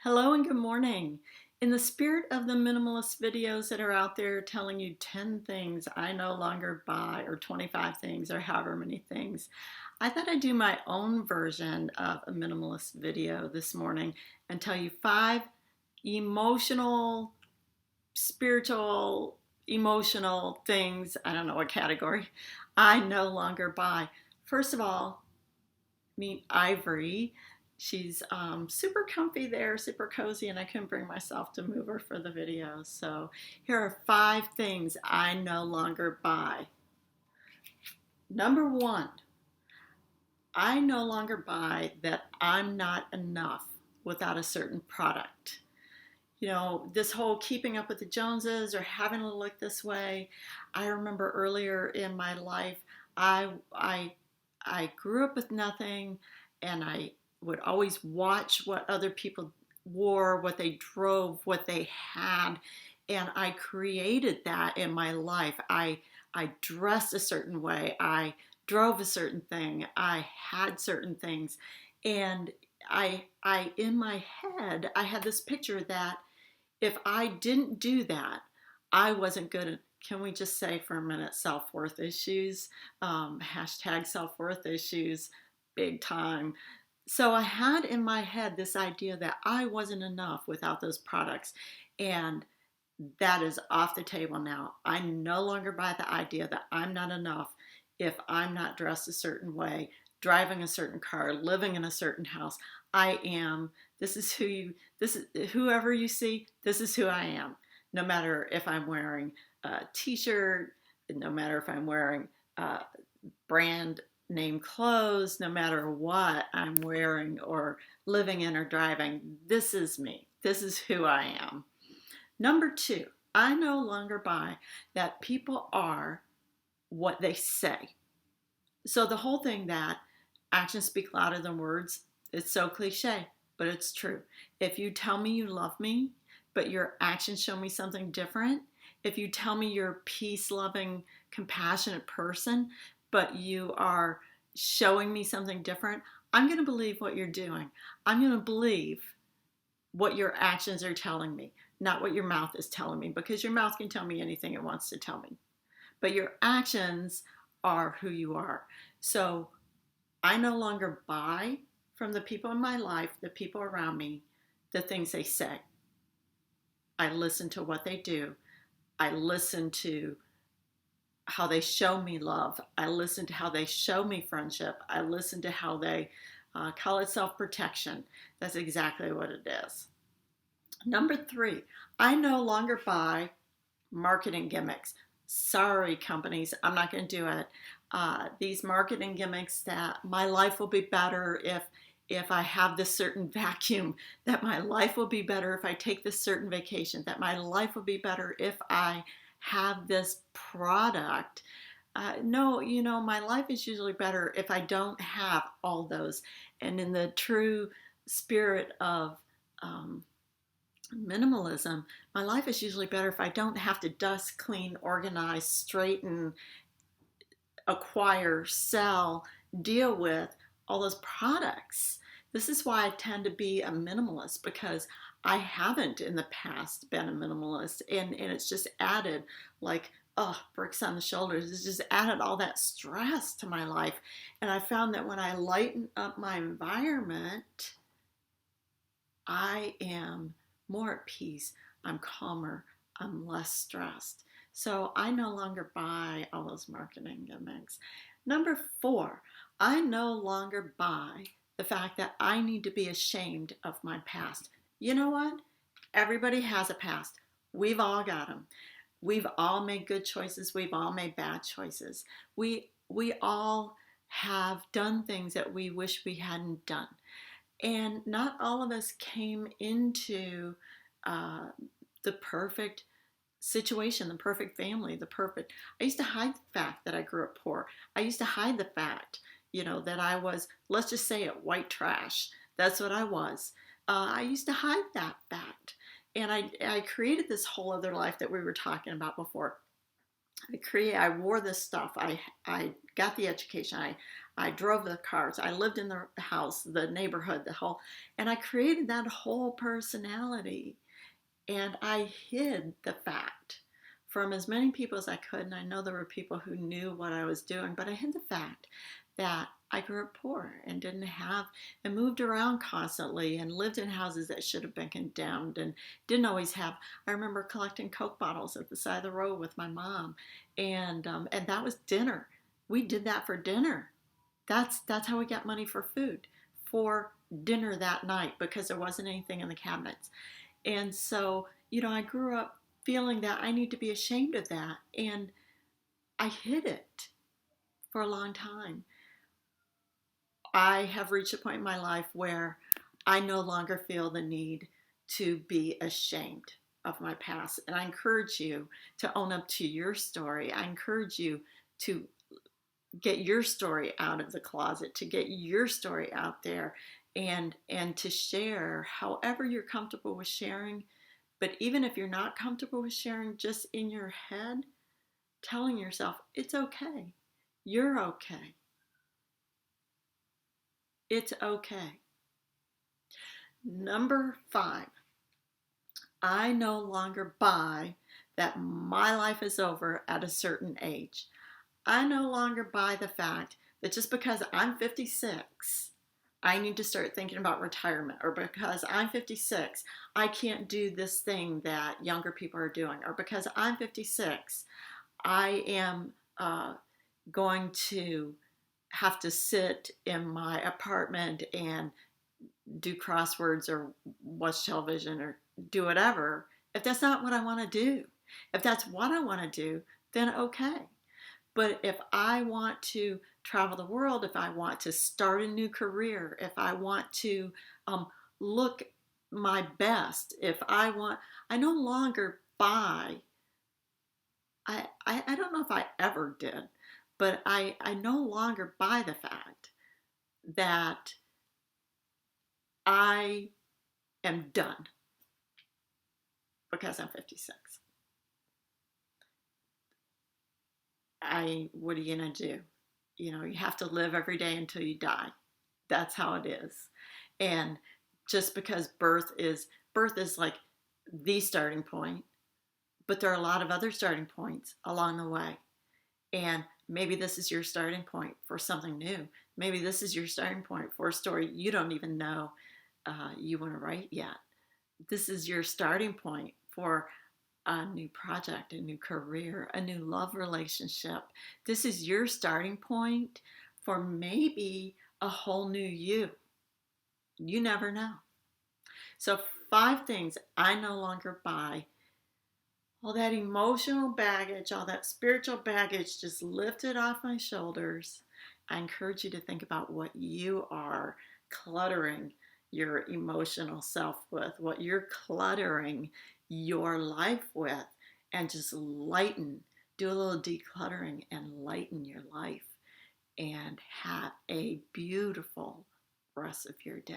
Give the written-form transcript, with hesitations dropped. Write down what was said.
Hello and good morning. In the spirit of the minimalist videos that are out there telling you 10 things I no longer buy, or 25 things, or however many things, I thought I'd do my own version of a minimalist video this morning and tell you 5 emotional, spiritual, emotional things, I don't know what category, I no longer buy. First of all, meet Ivory. She's super comfy there, super cozy, and I couldn't bring myself to move her for the video. So here are 5 things I no longer buy. Number 1, I no longer buy that I'm not enough without a certain product. You know, this whole keeping up with the Joneses or having to look this way. I remember earlier in my life, I I I grew up with nothing, and I would always watch what other people wore, what they drove, what they had, and I created that in my life. I dressed a certain way. I drove a certain thing. I had certain things, and I in my head I had this picture that if I didn't do that, I wasn't good at, can we just say for a minute, self-worth issues, hashtag self-worth issues, big time. So I had in my head this idea that I wasn't enough without those products. And that is off the table now. I no longer buy the idea that I'm not enough if I'm not dressed a certain way, driving a certain car, living in a certain house. I am. This is who you, this is whoever you see, this is who I am. No matter if I'm wearing a t-shirt, no matter if I'm wearing brand name clothes, no matter what I'm wearing or living in or driving, this is me. This is who I am. Number 2, I no longer buy that people are what they say. So the whole thing that actions speak louder than words, it's so cliche, but it's true. If you tell me you love me, but your actions show me something different, if you tell me you're a peace-loving, compassionate person, but you are showing me something different, I'm going to believe what you're doing. I'm going to believe what your actions are telling me, not what your mouth is telling me, because your mouth can tell me anything it wants to tell me. But your actions are who you are. So I no longer buy from the people in my life, the people around me, the things they say. I listen to what they do. I listen to how they show me love. I listen to how they show me friendship. I listen to how they call it self-protection. That's exactly what it is. Number 3, I no longer buy marketing gimmicks. Sorry, companies, I'm not going to do it. These marketing gimmicks that my life will be better if I have this certain vacuum, that my life will be better if I take this certain vacation, that my life will be better if I have this product. No, you know, my life is usually better if I don't have all those. And in the true spirit of minimalism, my life is usually better if I don't have to dust, clean, organize, straighten, acquire, sell, deal with all those products. This is why I tend to be a minimalist, because I haven't in the past been a minimalist, and it's just added like, oh, bricks on the shoulders. It's just added all that stress to my life. And I found that when I lighten up my environment, I am more at peace. I'm calmer. I'm less stressed. So I no longer buy all those marketing gimmicks. Number 4, I no longer buy the fact that I need to be ashamed of my past. You know what? Everybody has a past. We've all got them. We've all made good choices. We've all made bad choices. We all have done things that we wish we hadn't done. And not all of us came into uh, the perfect situation, the perfect family, the perfect. I used to hide the fact that I grew up poor. I used to hide the fact, you know, that I was, let's just say it, white trash. That's what I was. I used to hide that fact. And I created this whole other life that we were talking about before. I wore this stuff. I got the education. I drove the cars. I lived in the house, the neighborhood, and I created that whole personality. And I hid the fact from as many people as I could. And I know there were people who knew what I was doing, but I hid the fact that I grew up poor and didn't have, and moved around constantly and lived in houses that should have been condemned and didn't always have. I remember collecting Coke bottles at the side of the road with my mom, and that was dinner. We did that for dinner. That's how we got money for food, for dinner that night, because there wasn't anything in the cabinets. And so, I grew up feeling that I need to be ashamed of that, and I hid it for a long time. I have reached a point in my life where I no longer feel the need to be ashamed of my past. And I encourage you to own up to your story. I encourage you to get your story out of the closet, to get your story out there, and to share however you're comfortable with sharing. But even if you're not comfortable with sharing, just in your head, telling yourself, it's okay. You're okay. It's okay. Number 5, I no longer buy that my life is over at a certain age. I no longer buy the fact that just because I'm 56, I need to start thinking about retirement, or because I'm 56, I can't do this thing that younger people are doing, or because I'm 56, I am going to have to sit in my apartment and do crosswords or watch television or do whatever. If that's not what I want to do, if that's what I want to do, then okay. But if I want to travel the world, if I want to start a new career, if I want to look my best, I no longer buy. I don't know if I ever did, but I no longer buy the fact that I am done because I'm 56. What are you going to do? You have to live every day until you die. That's how it is. And just because birth is like the starting point, but there are a lot of other starting points along the way. And maybe this is your starting point for something new. Maybe this is your starting point for a story you don't even know you want to write yet. This is your starting point for a new project, a new career, a new love relationship. This is your starting point for maybe a whole new you. You never know. So 5 things I no longer buy. All that emotional baggage, all that spiritual baggage, just lifted off my shoulders. I encourage you to think about what you are cluttering your emotional self with, what you're cluttering your life with, and just do a little decluttering and lighten your life, and have a beautiful rest of your day.